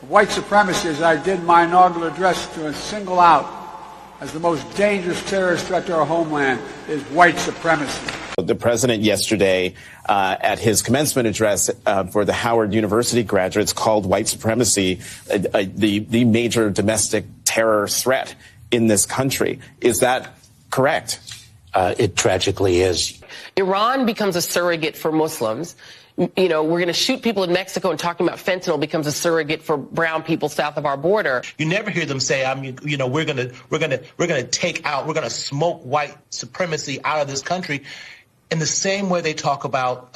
white supremacy, as I did my inaugural address, to single out as the most dangerous terrorist threat to our homeland is white supremacy. The president yesterday at his commencement address for the Howard University graduates called white supremacy the major domestic terror threat in this country. Is that correct? It tragically is. Iran becomes a surrogate for Muslims. You know, we're going to shoot people in Mexico, and talking about fentanyl becomes a surrogate for brown people south of our border. You never hear them say, we're going to smoke white supremacy out of this country in the same way they talk about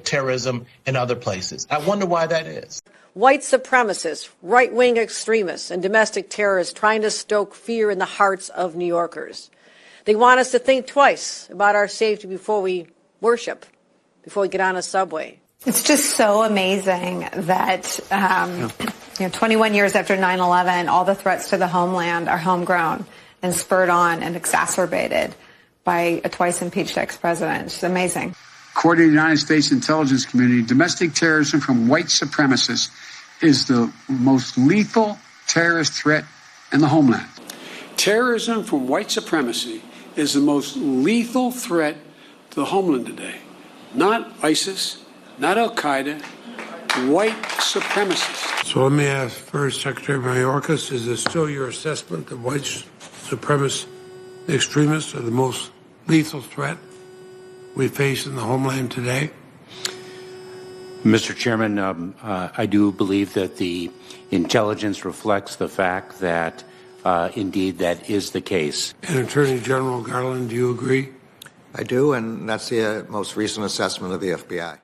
terrorism in other places. I wonder why that is. White supremacists, right-wing extremists, and domestic terrorists trying to stoke fear in the hearts of New Yorkers. They want us to think twice about our safety before we worship, before we get on a subway. It's just so amazing that 21 years after 9/11, all the threats to the homeland are homegrown and spurred on and exacerbated by a twice impeached ex-president. It's amazing. According to the United States intelligence community, domestic terrorism from white supremacists is the most lethal terrorist threat in the homeland. Terrorism from white supremacy is the most lethal threat to the homeland today. Not ISIS, not Al-Qaeda, white supremacists. So let me ask first, Secretary Mayorkas, is it still your assessment that white supremacist extremists are the most lethal threat we face in the homeland today? Mr. Chairman, I do believe that the intelligence reflects the fact that, indeed, that is the case. And Attorney General Garland, do you agree? I do, and that's the most recent assessment of the FBI.